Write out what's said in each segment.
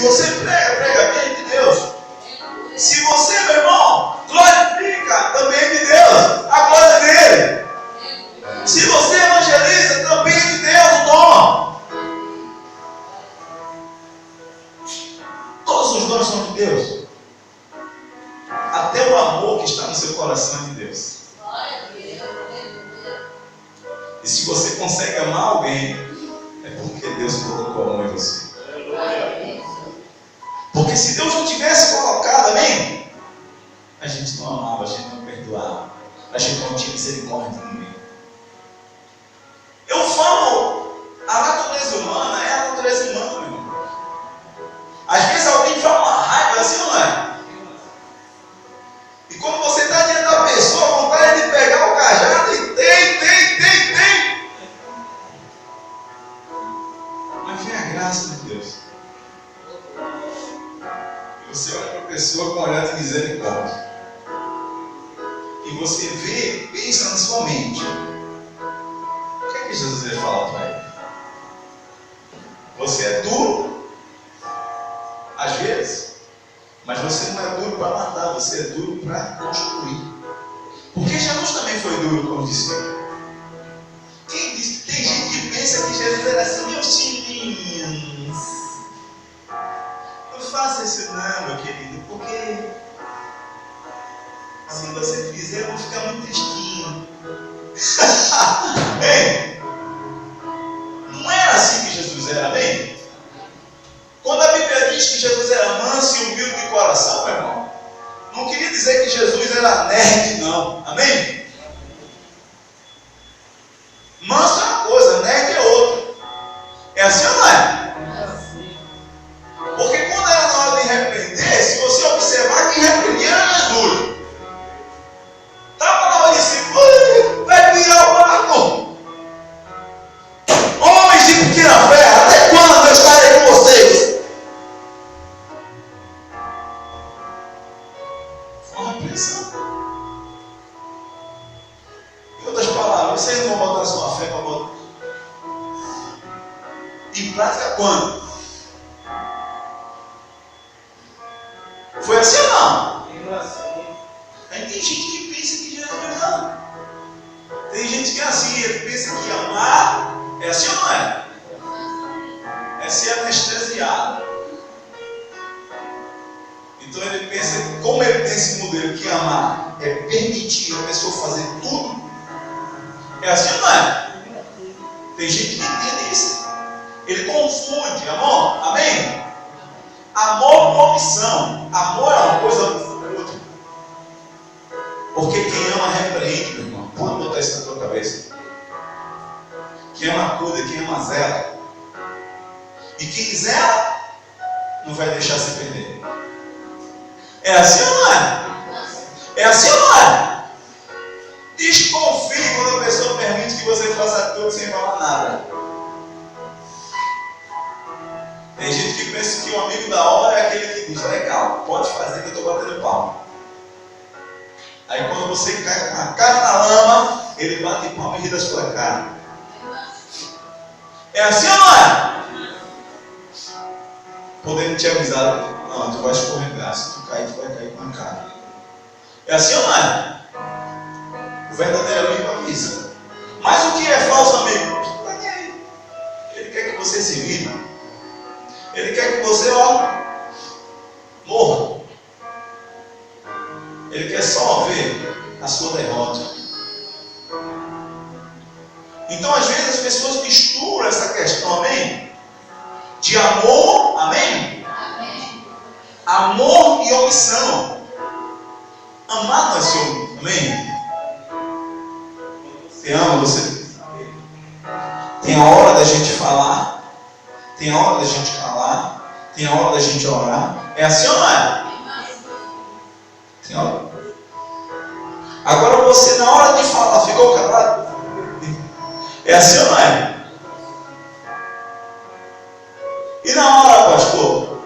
você prega, prega bem de Deus. Se você, meu irmão, glorifica, também é de Deus, a glória dele. Se você evangeliza, também é de Deus o dom. Todos os dons são de Deus. Até o amor que está no seu coração é de Deus. E se você consegue amar alguém, é porque Deus colocou amor em você. Porque se Deus não tivesse colocado, amém, a gente não amava, a gente não perdoava, a gente não tinha misericórdia de ninguém. Eu falo, a natureza humana é a natureza humana, meu irmão. Às vezes alguém fala uma raiva assim, não é? E quando você está diante da pessoa, a vontade de pegar o cajado e tem. Mas vem a graça de Deus. E você olha para a pessoa com um olhar de misericórdia. E você vê, pensa na sua mente. O que é que Jesus ia falar para ele? Você é duro, às vezes, mas você não é duro para matar, você é duro para construir. Porque Jesus também foi duro, como disse ele. Quem diz? Tem gente que pensa que Jesus era assim, meus filhinhos. Não faça isso não, meu querido, porque se você fizer, eu vou ficar muito tristinho. Ei, não era assim que Jesus era, amém? Quando a Bíblia diz que Jesus era manso e humilde de coração, meu irmão, não queria dizer que Jesus era nerd, não, amém? Manso é uma coisa, nerd é outra. É assim ou não é? Porque quando era na hora de repreender, se você observar, quem repreendia era Jesus. Estava na hora de dizer, vai virar o barco. Homens de pequena fé, até quando eu estarei com vocês? Foi uma repreensão. Em outras palavras, vocês não vão botar sua fé para botar em prática quando? Foi assim ou não? Aí tem gente que pensa que Jesus não. Tem gente que é assim, ele pensa que amar é assim ou não é? É ser anestesiado. Então ele pensa que, como ele tem esse modelo que amar é permitir a pessoa fazer tudo, é assim ou não é? Tem gente que entende isso. Ele confunde amor, amém? Amor com opção. Amor é uma coisa outra. Porque quem ama repreende, meu irmão. Pode botar isso na tua cabeça. Quem ama cuida, quem ama zela. E quem zela não vai deixar se perder. É assim ou não é? É assim ou não é? Desconfie quando a pessoa permite que você faça tudo sem falar nada. Tem gente que pensa que o amigo da hora é aquele que diz, legal, pode fazer que eu estou batendo palma. Aí quando você cai com a cara na lama, ele bate palma e ri da sua cara. É assim ou não é? Podendo te avisar, não, tu vai escorregar, se tu cair, tu vai cair com a cara. É assim ou não é? O verdadeiro amigo avisa. Mas o que é falso amigo? Não está nem aí. Ele quer que você se vire. Ele quer que você, morra. Ele quer só ver a sua derrota. Então, às vezes, as pessoas misturam essa questão, amém? De amor, amém? Amém. Amor e omissão. Amar não é ciúme, amém? Você ama, você tem a hora da gente falar, tem a hora da gente calar, tem a hora da gente orar. É assim ou não é? Tem hora. Agora você, na hora de falar, ficou calado? É assim ou não é? E na hora, pastor?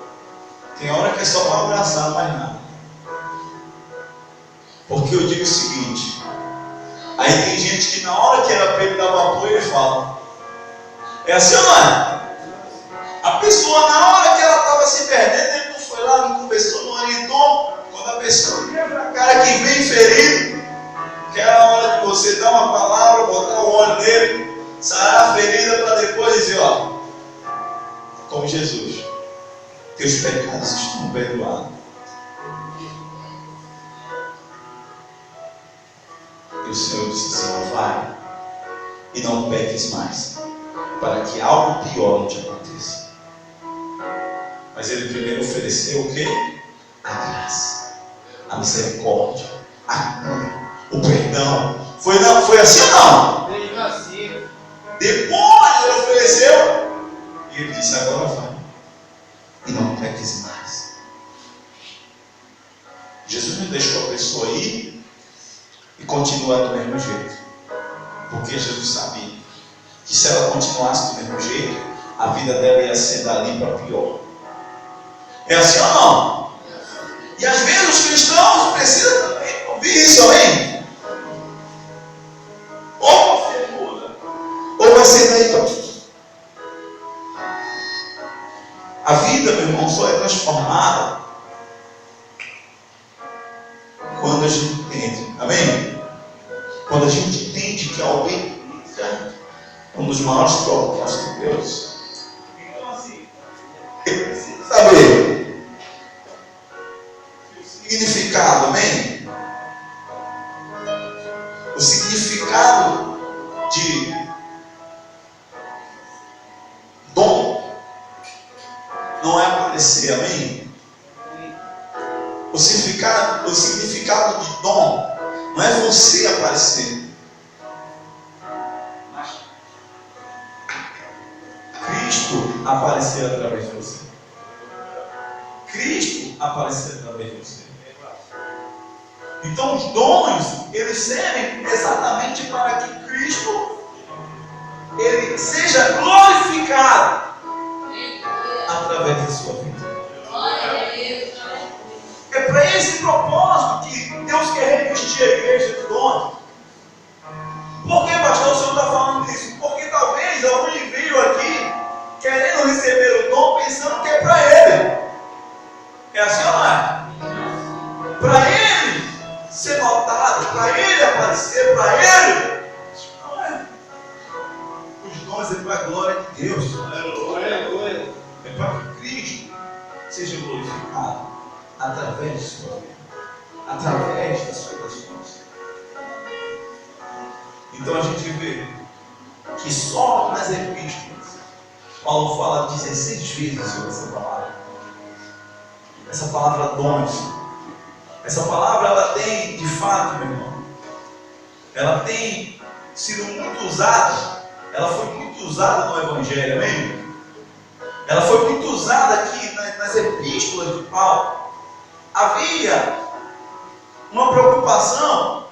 Tem hora que é só para abraçar, mais nada. Porque eu digo o seguinte: aí tem gente que na hora que era para ele dar um apoio, ele fala. É assim ou não é? A pessoa, na hora que ela estava se perdendo, pessoa quebra a cara que vem ferido, que é a hora de você dar uma palavra, botar o óleo nele, sarar a ferida para depois dizer, ó, como Jesus, teus pecados estão perdoados. E o Senhor disse assim, vai e não peques mais, para que algo pior não te aconteça. Mas ele primeiro ofereceu o quê? A graça, a misericórdia, a cura, o perdão. Foi assim ou não? Depois ele ofereceu e ele disse, agora vai e não peques mais. Jesus não deixou a pessoa ir e continuar do mesmo jeito, porque Jesus sabia que se ela continuasse do mesmo jeito, a vida dela ia ser dali para pior. É assim ou não? E às vezes os cristãos precisam também ouvir isso, amém? Ou você muda, ou vai ser daí para pior. A vida, meu irmão, só é transformada quando a gente entende, amém? Quando a gente entende que alguém é um dos maiores propósitos de Deus. Então assim, ele precisa saber o significado, amém? O significado de dom não é aparecer, amém? O significado de dom não é você aparecer, mas Cristo aparecer através de você. Cristo aparecer através de você. Então os dons, eles servem exatamente para que Cristo ele seja glorificado através da sua vida. É para esse propósito que Deus quer revestir a igreja de dons. Por que, pastor, o senhor está falando disso? Porque talvez alguém veio aqui querendo receber o dom pensando que é para ele. É assim ou não é? Para ele ser notado, para ele aparecer, para ele. Não é. Os dons é para a glória de Deus. É para que Cristo seja glorificado através de sua vida, através das suas ações. Então a gente vê que só nas epístolas Paulo fala 16 vezes sobre essa palavra. Essa palavra dons. Essa palavra ela tem, de fato, meu irmão, ela tem sido muito usada. Ela foi muito usada no Evangelho, amém? Ela foi muito usada aqui nas epístolas de Paulo. Havia uma preocupação,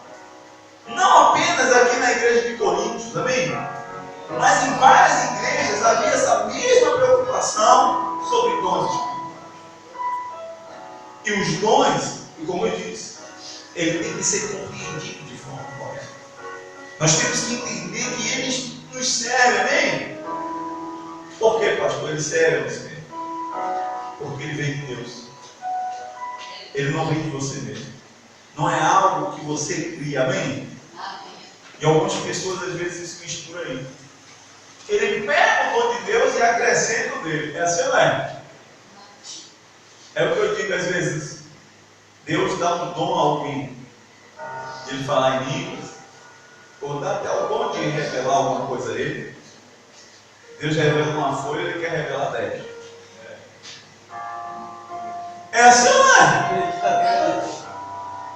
não apenas aqui na igreja de Coríntios, amém? Mas em várias igrejas havia essa mesma preocupação sobre dons espirituais. E os dons, como eu disse, ele tem que ser compreendido de forma correta. Nós temos que entender que eles nos servem, amém? Por que, pastor? Ele serve a você. Porque ele vem de Deus. Ele não vem de você mesmo. Não é algo que você cria, amém? E algumas pessoas às vezes se misturam aí. Ele pega o dom de Deus e acrescenta o dele. É assim ou não é? É o que eu digo às vezes. Deus dá um dom a alguém de ele falar em línguas, ou dá até o dom de revelar alguma coisa a ele. Deus revela uma folha e ele quer revelar 10. É assim ou não é?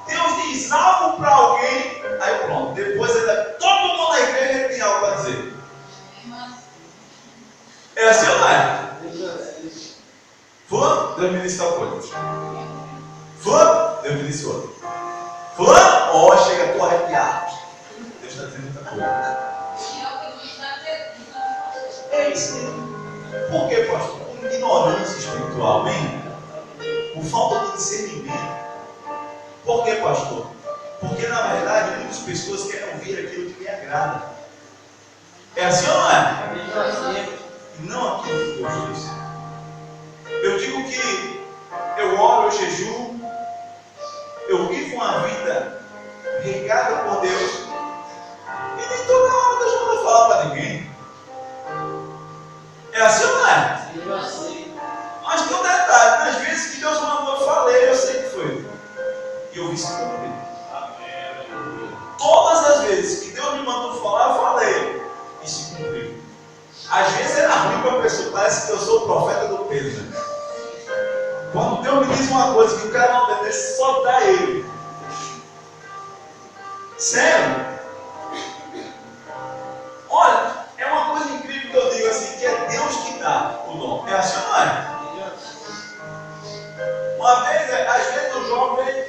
Deus diz algo para alguém, aí pronto, depois todo mundo na igreja tem algo para dizer. É assim ou não é? Fulano, Deus me disse tal coisa. Fulano, Deus me disse outra. Fulano, ó, chega, estou arrepiado. Deus está dizendo muita coisa. É isso. Por que, pastor? Por ignorância espiritual, amém? Por falta de discernimento. Por que, pastor? Porque na verdade muitas pessoas querem ouvir aquilo que lhe agrada. É assim ou não é? E não aquilo que Deus disse. Eu digo que eu oro, eu jejuo, eu vivo uma vida regada por Deus e nem toda hora Deus manda falar para ninguém. É assim ou não é? Mas tem um detalhe, nas vezes que Deus mandou eu falei, eu sei que foi. E eu vi se cumprir. Todas as vezes que Deus me mandou falar, eu falei. E se cumpriu. Às vezes era ruim para a pessoa, parece que eu sou o profeta do Pedro. Quando Deus me diz uma coisa que o cara não obedece, só dá ele. Sério? Olha, é uma coisa incrível que eu digo assim, que é Deus que dá o dom. É assim ou não é? Uma vez, às vezes o jovem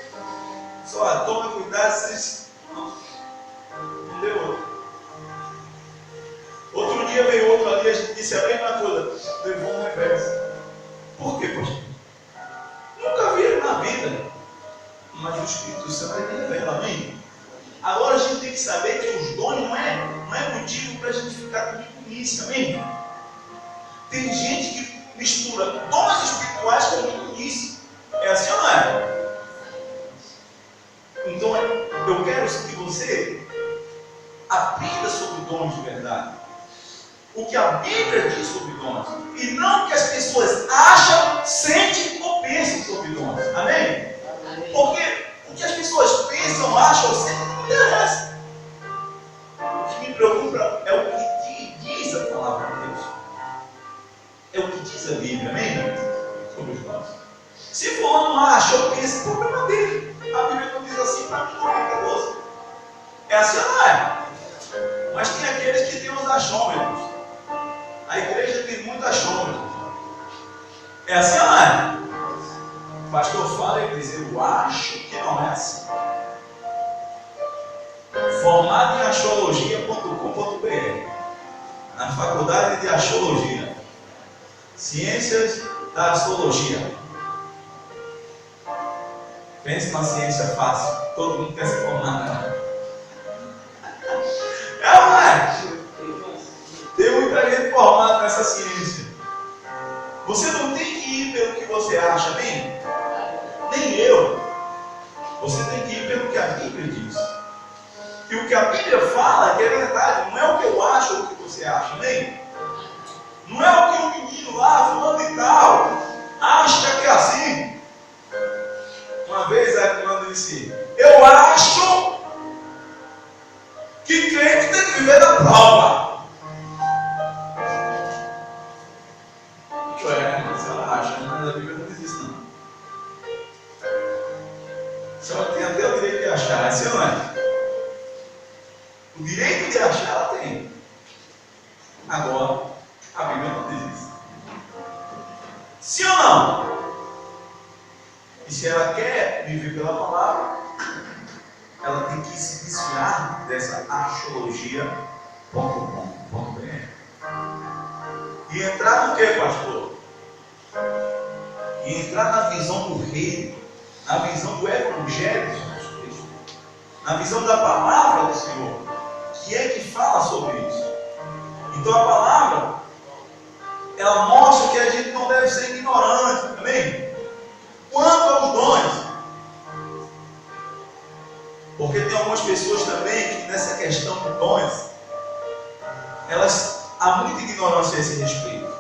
só toma cuidado, vocês não deu outro. Outro dia veio outro ali, a gente disse a mesma coisa, levou um reverso. Por quê, pastor? Nunca viram na vida, mas o Espírito Santo ele revela, amém? Agora a gente tem que saber que os dons não é motivo para a gente ficar com isso, amém? Tem gente que mistura dons espirituais com isso. É assim ou não é? Então eu quero que você aprenda sobre dons de verdade. O que a Bíblia diz sobre dons. E não o que as pessoas acham, sentem ou pensam sobre dons. Amém? Porque o que as pessoas pensam, acham ou sentem não interessa. O que me preocupa é o que diz a palavra de Deus. É o que diz a Bíblia. Amém? Sobre os dons. Se fulano acha ou pensa, o problema dele. A Bíblia não diz assim, para mim não é perigoso. É assim ou não é? Mas tem aqueles que têm os achômetros. A igreja tem muito achômetro. É assim ou não é? O pastor fala e diz, eu acho que não é assim. Formado em astrologia.com.br, na faculdade de astrologia, ciências da astrologia. Pense numa ciência fácil, todo mundo quer se formar nela. É ou não é? Tem muita gente formada nessa ciência. Você não tem que ir pelo que você acha, nem eu. Você tem que ir pelo que a Bíblia diz. E o que a Bíblia fala que é verdade, não é o que eu acho ou o que você acha, não é o que o menino lá, fulano e tal, acha que é assim. Uma vez a fulano disse, eu acho que crente tem que viver da prova. Mas ela acha, mas a Bíblia não diz isso não. Só tem até o direito de achar, assim não é? O direito de achar ela tem. Agora, a Bíblia não diz isso. Sim ou não? E se ela quer viver pela palavra, ela tem que se desviar dessa astrologia.com.br e entrar no que, pastor? E entrar na visão do reino, na visão do Evangelho de Jesus Cristo, na visão da palavra do Senhor, que é que fala sobre isso. Então a palavra, ela mostra que a gente não deve ser ignorante, amém? Quanto aos dons, porque tem algumas pessoas também que nessa questão de dons, há muita ignorância a esse respeito.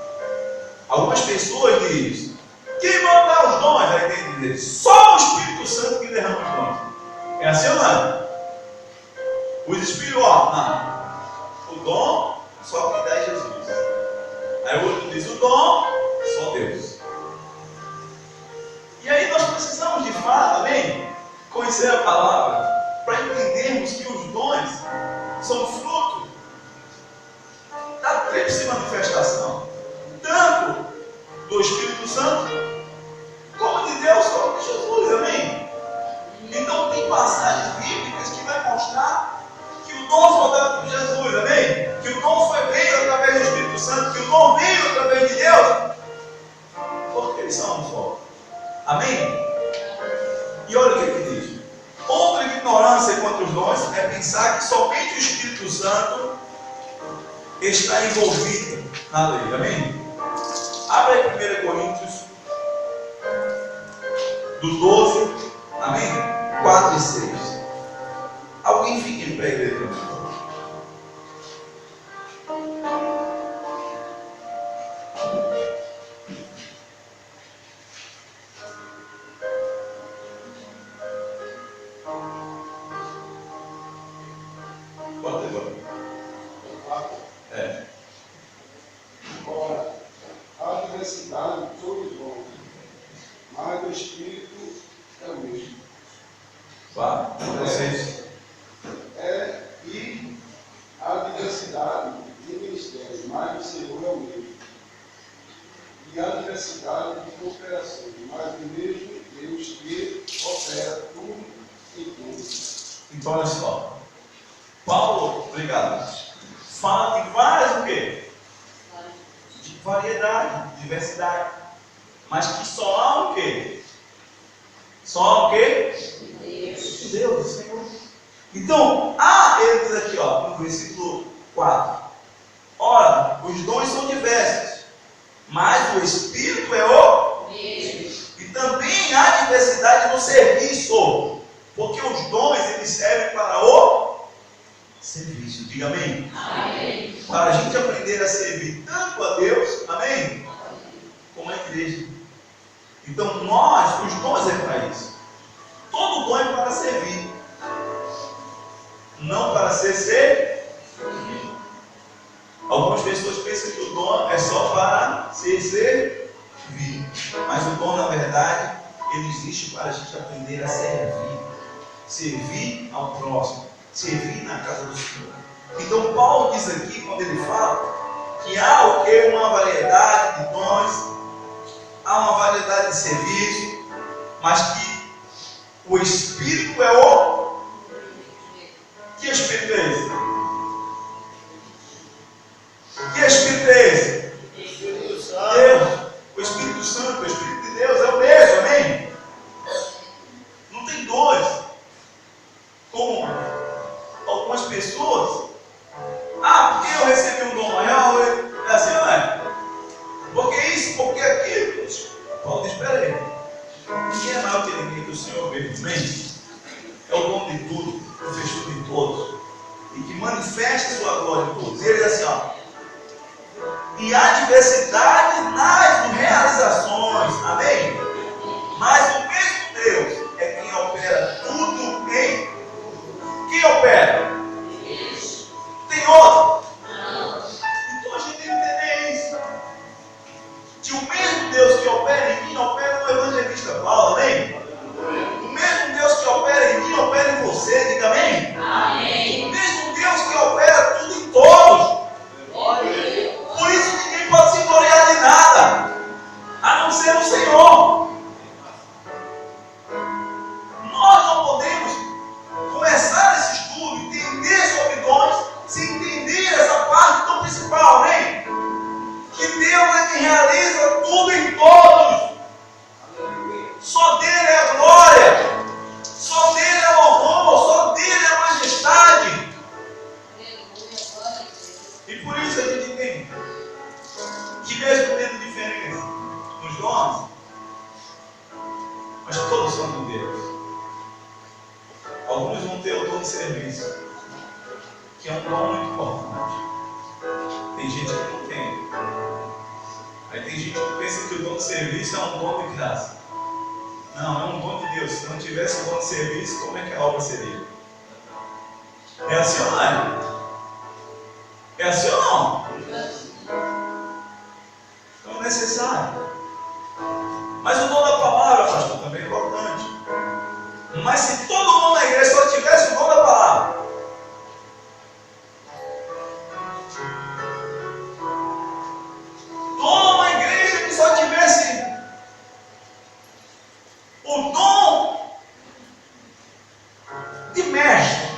Algumas pessoas dizem, quem manda os dons? Aí tem que dizer, só o Espírito Santo que derrama os dons. É assim ou não? Os Espíritos, não. O dom só quem dá é Jesus. Aí o outro diz, o dom, só Deus. E aí nós precisamos de fato, amém? Conhecer a palavra, para entendermos que os dons são fruto da tríplice manifestação, tanto do Espírito Santo, como de Deus, como de Jesus, amém? Então tem passagens bíblicas que vai mostrar que o dom foi dado por Jesus, amém? Que o dom veio através do Espírito Santo, que o dom veio através de Deus, porque eles são um só, amém? E olha o que ele diz. Outra ignorância quanto aos dons é pensar que somente o Espírito Santo está envolvido na lei, amém? Abre aí 1 Coríntios, do 12, amém? diversidade sobre os dons, mas o Espírito é o mesmo. Vá, vocês. E a diversidade de ministérios, mas o Senhor é o mesmo. E a diversidade de cooperações, mas o mesmo Deus que opera tudo em tudo. Então, olha só. Paulo, obrigado. Fala de várias o quê? De variedade, de diversidade. Mas que só há o quê? Só há o quê? Deus, o Senhor. Então, ele diz aqui, ó, no versículo 4. Ora, os dons são diversos, mas o Espírito é o mesmo. E também há diversidade no serviço, porque os dons eles servem para o serviço. Diga amém. Amém. Para a gente aprender a servir tanto a Deus, amém, como a igreja. Então os dons é para isso. Todo dom é para servir, não para ser servido. Algumas pessoas pensam que o dom é só para ser servir, mas o dom, na verdade, ele existe para a gente aprender a servir ao próximo, servir na casa do Senhor. Então Paulo diz aqui, quando ele fala que há o que? Uma variedade de dons, há uma variedade de serviço, mas que o Espírito é o... Que Espírito é esse? Que Espírito é esse? Deus. O Espírito Santo, o Espírito de Deus é o mesmo, amém? Não tem dois. Como algumas pessoas, porque eu recebi um dom maior, é assim, não é? Porque isso, porque aquilo. Paulo diz, espera aí. Ninguém é maior que ninguém, que o Senhor mesmo, amém? É o dono de tudo, que fez tudo em todos, e que manifesta a sua glória em todos. E ele diz assim, ó. E há diversidade nas realizações, amém? Mas o mesmo Deus é quem opera tudo em... Quem opera? Tem outro? Então a gente tem que entender isso. Que o mesmo Deus que opera em mim, opera no evangelista Paulo, amém? O mesmo Deus que opera em mim, opera em você, diga amém? Amém. O mesmo Deus que opera tudo em todos. Por isso ninguém pode se gloriar de nada, a não ser o Senhor. Nós não podemos começar esse estudo, entender sobre dons, sem entender essa parte tão principal, amém? Que Deus é quem realiza tudo em todos. Só dele é a glória, só dele é o louvor, só dele é a majestade. E por isso a gente entende que mesmo tendo diferença nos dons, mas todos são de Deus. Alguns vão ter o dom de serviço, que é um dom muito importante. Tem gente que não tem. Aí tem gente que pensa que o dom de serviço é um dom de graça. Não, é um dom de Deus. Se não tivesse o dom de serviço, como é que a obra seria? É assim ou não é? É assim ou não? Então é necessário. Mas o dom da palavra, pastor, também é importante. Mas se todo mundo na igreja só tivesse o dom da palavra, toda uma igreja que só tivesse o dom de mestre,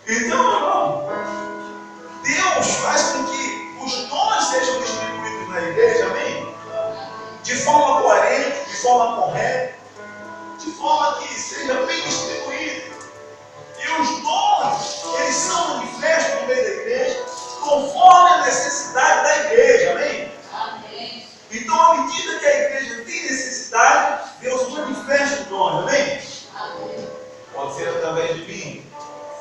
então, irmão, Deus faz com que os dons sejam distribuídos na igreja, amém? De forma coerente, de forma correta, de forma que seja bem distribuído. E os dons, eles são manifestos no meio da igreja, conforme a necessidade da igreja, amém? Amém. Então, à medida que a igreja tem necessidade, Deus manifesta os dons, amém? Amém. Pode ser através de mim,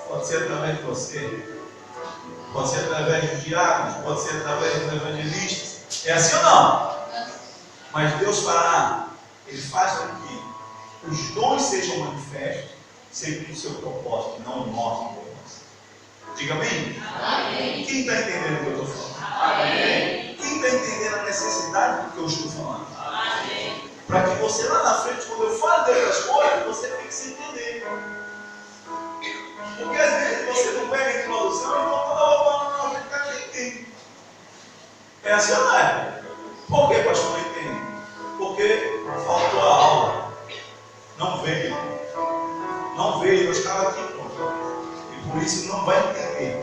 pode ser através de você, pode ser através dos diáconos, pode ser através dos evangelistas. É assim ou não? Mas Deus fará, Ele faz com que os dons sejam manifestos segundo o seu propósito, não o nosso propósito. Diga amém? Amém. Quem está entendendo o que eu estou falando? Amém. Quem está entendendo a necessidade do que eu estou falando? Amém. Para que você lá na frente, quando eu falo dessas coisas, você fique sem entender. Porque às vezes você não pega a introdução e volta na frente que entende. É assim ou não é? Por que, pastor, não entende? Porque faltou a aula. Não veio. Não veio, eu estava aqui, pronto. E por isso não vai entender.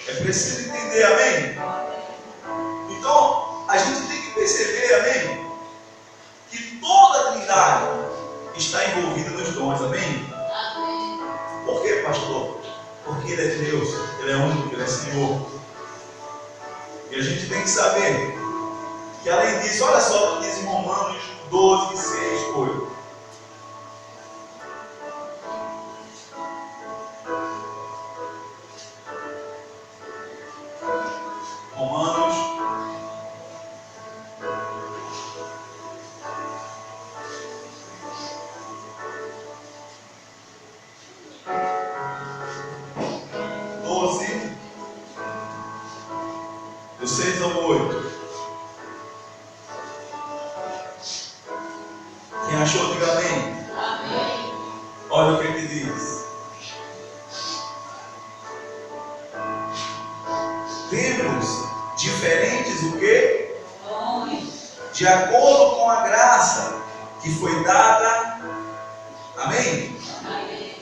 É preciso entender, amém? Então, a gente tem que perceber, amém? Que toda a Trindade está envolvida nos dons, amém? Amém. Por quê, pastor? Porque Ele é Deus, Ele é único, Ele é Senhor. E a gente tem que saber que além disso, olha só o que diz em Romanos 12, 6, 8. Romanos 12, do 6 ao 8. Quem achou, diga amém. Amém. Olha o que ele diz. Temos diferentes o quê? Dons. De acordo com a graça que foi dada. Amém? Amém.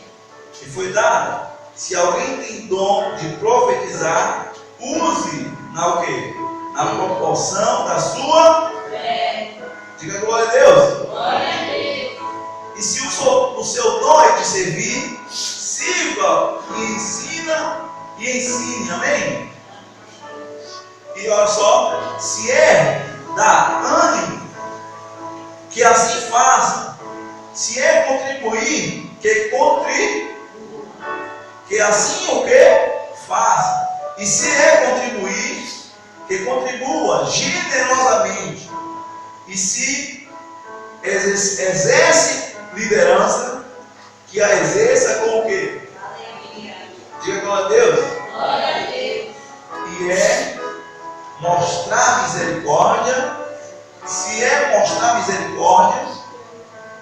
Que foi dada. Se alguém tem dom de profetizar, use na o quê? Na proporção da sua. Fé. Diga glória a Deus. Glória a Deus. E se o seu dom é de servir, sirva e ensine. Amém? E olha só, se é dar ânimo, que assim faça. Se é contribuir, que assim o que? Faça. E se é contribuir, que contribua generosamente. E se exerce liderança, que a exerça com o quê? Alegria. Diga glória a Deus. Glória a Deus. E é mostrar misericórdia. Se é mostrar misericórdia,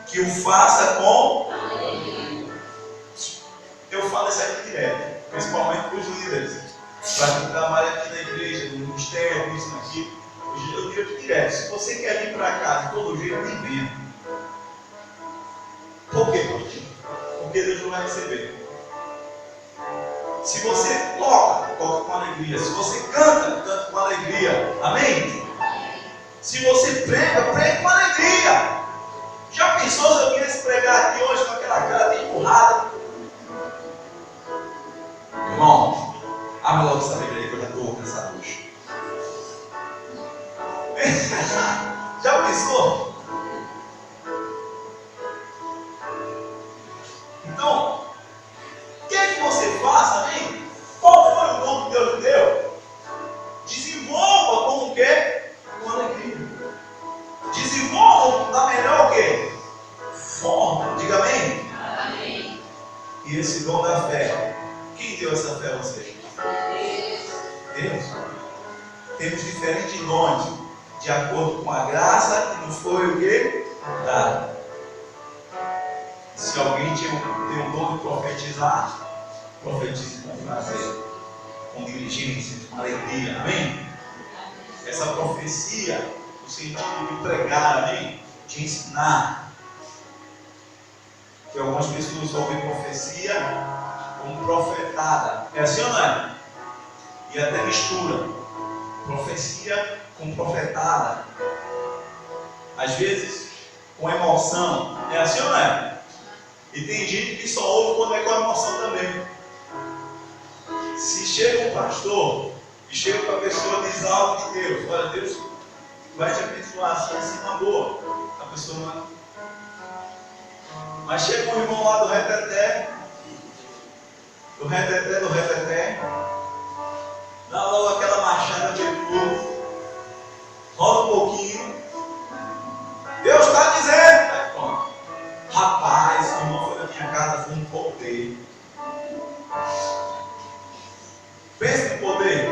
que o faça com. Alegria. Eu falo isso aqui direto, principalmente para os líderes, para quem trabalha aqui na igreja, no ministério, isso aqui. Eu digo direto: se você quer vir para cá de todo jeito, nem venha. Por quê, pastor? Porque Deus não vai receber. Se você toca com alegria. Se você canta com alegria. Amém? Se você prega, pregue com alegria. Já pensou se eu quisesse pregar aqui hoje com aquela cara de empurrada? Irmão, abre logo essa Bíblia aí que eu já estou cansado hoje. Já pensou? Então, o que é que você faça, amém? Qual foi o dom que Deus lhe deu? Desenvolva com o quê? Com alegria. Desenvolva da melhor o quê? Forma. Diga amém? Amém. E esse dom da fé, quem deu essa fé a você? Deus. Temos diferentes dons, de acordo com a graça que nos foi o quê? Dada. Se alguém tem um dom de profetizar, profetize com prazer, com diligência, com alegria, amém? Essa profecia, no sentido de pregar, amém? De ensinar. Que algumas pessoas ouvem profecia como profetada. É assim ou não é? E até mistura profecia com profetada. Às vezes com emoção. É assim ou não é? E tem gente que só ouve quando é com emoção também. Se chega um pastor e chega para a pessoa e diz algo de Deus, olha, Deus vai te abençoar assim uma boa. A pessoa não é. Mas chega um irmão lá do reteté, dá logo aquela marchada de fogo, roda um pouquinho, Deus está dizendo, aí pronto. Rapaz, o irmão foi na minha casa, foi um pouco Pense no poder.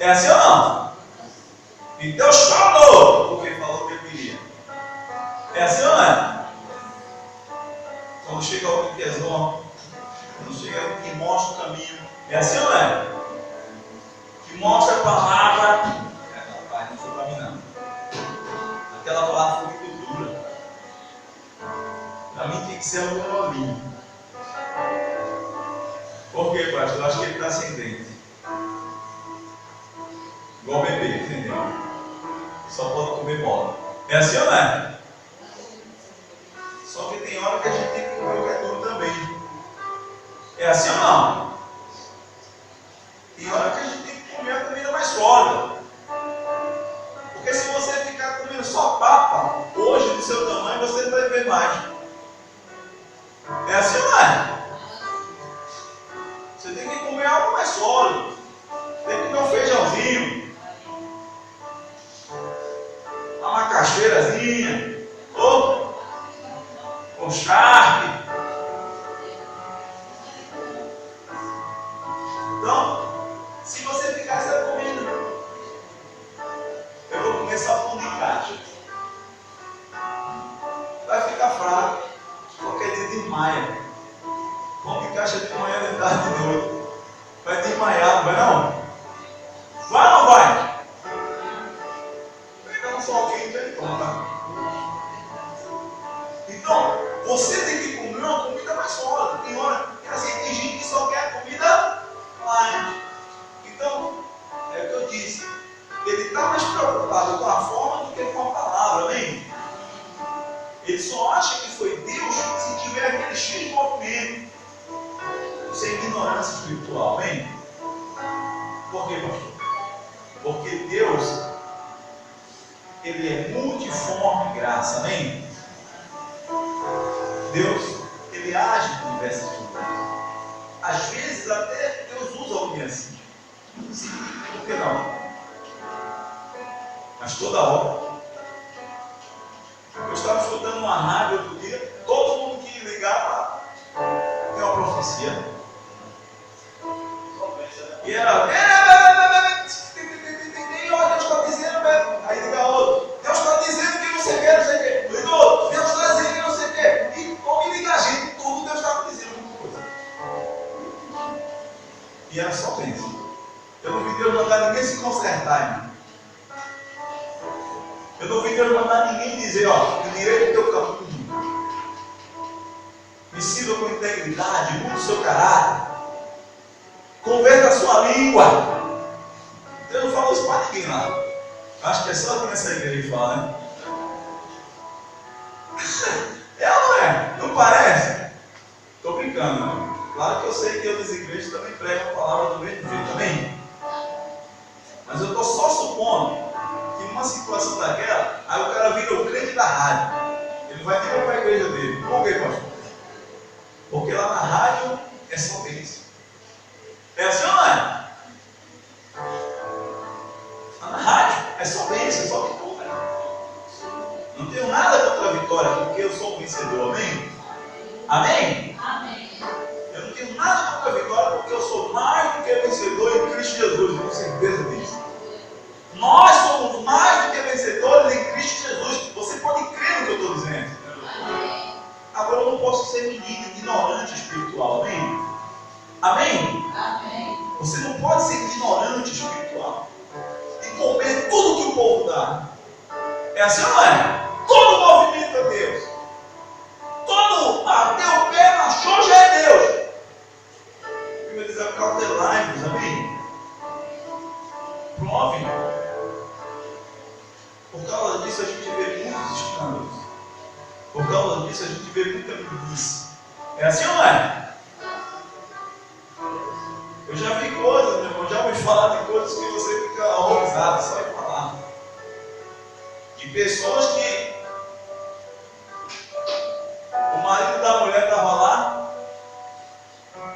É assim ou não? E Deus falou, porque falou que ele queria. É assim ou não é? Quando chega alguém que exorta, quando chega alguém que mostra o caminho, é assim ou não é? Que mostra a palavra. Não foi para mim não. Aquela palavra foi muito dura. Para mim tem que ser um bolinho. Por quê, pastor? Eu acho que ele está sem dente. Igual bebê, entendeu? Só pode comer bola. É assim ou não é? Só que tem hora que a gente tem que comer o que é duro também. É assim ou não? Tem hora que a gente tem que comer a comida mais sólida. Porque se você ficar comendo só papa, hoje do seu tamanho você não vai viver mais. É assim ou não é? Você tem que comer algo mais sólido. Tem que comer um feijãozinho, uma macaxeirazinha, ou um charque. Então, se você ficar essa comida, eu vou comer só pão de caixa. Vai ficar fraco, qualquer dia desmaia. Pão de caixa de manhã, de tarde, de noite. Vai desmaiar, não vai não? Vai ou não vai? Pega um sol quente e toma. Então, você tem que comer uma comida mais sólida. Tem hora, assim, tem gente que só quer comida light. Então, é o que eu disse. Ele está mais preocupado com a forma do que com a palavra, amém? Ele só acha que foi Deus se tiver aquele X de movimento. Isso é ignorância espiritual, amém? Por quê, pastor? Porque Deus, Ele é multiforme graça, amém? Deus, Ele age com diversas formas. Às vezes até Deus usa alguém assim. Sim, por que não? Mas toda hora. Eu estava escutando uma rádio outro dia, todo mundo que ligava tem uma profecia. E era, olha, Deus está dizendo, aí liga outro, Deus está dizendo que não sei o que, não sei o que. Liga outro, Deus está dizendo que não sei o que. E como liga a gente, tudo Deus está dizendo alguma coisa. E era só bênção. Eu não vi Deus mandar ninguém se consertar, irmão. Eu não vi Deus mandar ninguém dizer, ó, eu direi o teu caminho. Me sirva com integridade, mude o seu caráter. Converta a sua língua. Deus não falou isso para ninguém lá. Acho que é só aqui nessa igreja que fala, né? É ou não é? Não parece? Estou brincando, né? Claro que eu sei que outras igrejas também pregam a palavra do mesmo jeito, também. Mas eu estou só supondo que numa situação daquela, aí o cara vira o crente da rádio. Ele vai ter para a igreja dele. Por quê, pastor? Porque lá na rádio é só bênção. É assim ou não é? Lá na rádio é só bênção, é só vitória. Não tenho nada contra a vitória, porque eu sou um vencedor, amém? Amém? Amém. Eu não tenho nada contra a vitória, porque eu sou mais do que vencedor em Cristo Jesus, eu tenho certeza disso. Nós somos mais do que vencedores em Cristo Jesus. Você pode crer no que eu estou dizendo. Amém. Agora eu não posso ser menino, ignorante espiritual, amém? Amém? Amém. Você não pode ser ignorante espiritual e comer tudo que o povo dá. É assim ou não é? Todo movimento é Deus. Todo bateu o pé, achou, já é Deus. A Bíblia diz: acautelai-vos, amém? Prove. Por causa disso a gente vê muitos escândalos. Por causa disso a gente vê muita meninice. É assim ou não é? Eu já vi coisas, meu irmão, já ouvi falar de coisas que você fica horrorizado só em falar. De pessoas que o marido da mulher estava lá,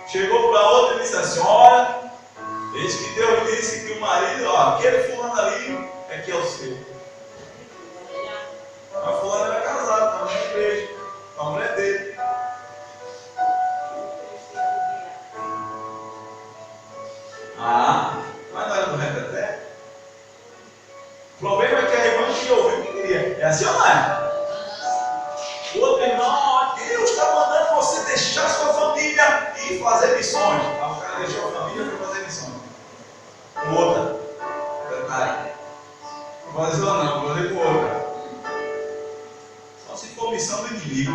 chegou para outra e disse assim: olha, eis que Deus disse que o marido, ó, aquele fulano ali é que é o seu. A fulana era casada, estava na igreja, com a mulher dele. ir fazer missões. Aí o cara deixou a família e foi fazer missões. Com outra. Detalhe. Não vou fazer uma não, vou fazer com outra. Só se for missão do inimigo.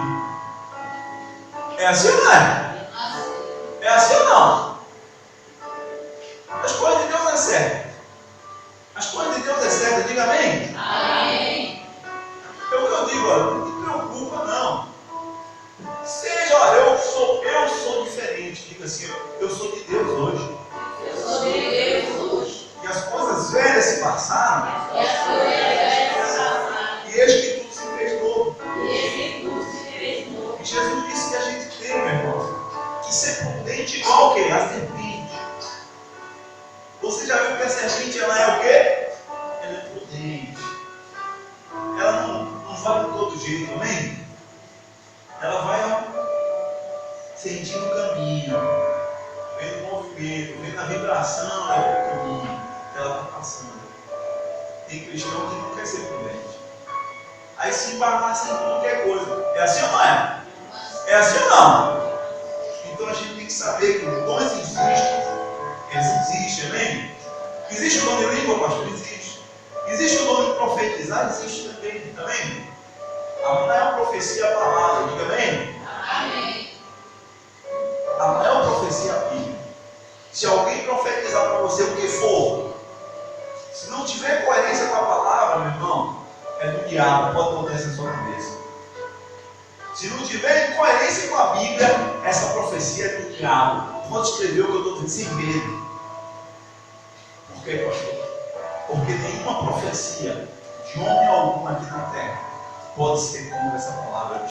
É assim ou não é? É assim ou não? As coisas de Deus é certa. As coisas de Deus é certa, diga amém? Amém. É o que eu digo, olha, não te preocupa não. Seja, olha, eu sou diferente. Diga assim, eu sou de Deus hoje. Eu sou de Deus hoje. E as coisas velhas se passaram, E as coisas velhas passaram. e eis que tudo se fez novo. E esse tudo se fez novo. E Jesus disse que a gente tem, meu irmão, que ser prudente igual o quê? A serpente. Você já viu que a serpente, ela é o quê? Ela é prudente. Ela não vai de todo jeito, amém? Ela vai sentindo o caminho, vendo o movimento, vendo a vibração daquele caminho que ela está passando. Tem cristão que não quer ser prudente. Aí se embarcaça em qualquer coisa. É assim ou não é? É assim ou não? Então a gente tem que saber que os dons existem. Eles existem, amém? Existe o dom de língua, pastor? Existe. Existe o dom de profetizar? Existe também, amém? A maior profecia é a palavra, diga amém? Amém. A maior profecia é a Bíblia. Se alguém profetizar para você o que for, se não tiver coerência com a palavra, meu irmão, é do diabo, pode botar essa na sua cabeça. Se não tiver coerência com a Bíblia, essa profecia é do diabo. Pode escrever o que eu estou dizendo sem medo. Por quê, pastor? Porque nenhuma profecia de homem algum aqui na terra pode ser como essa palavra.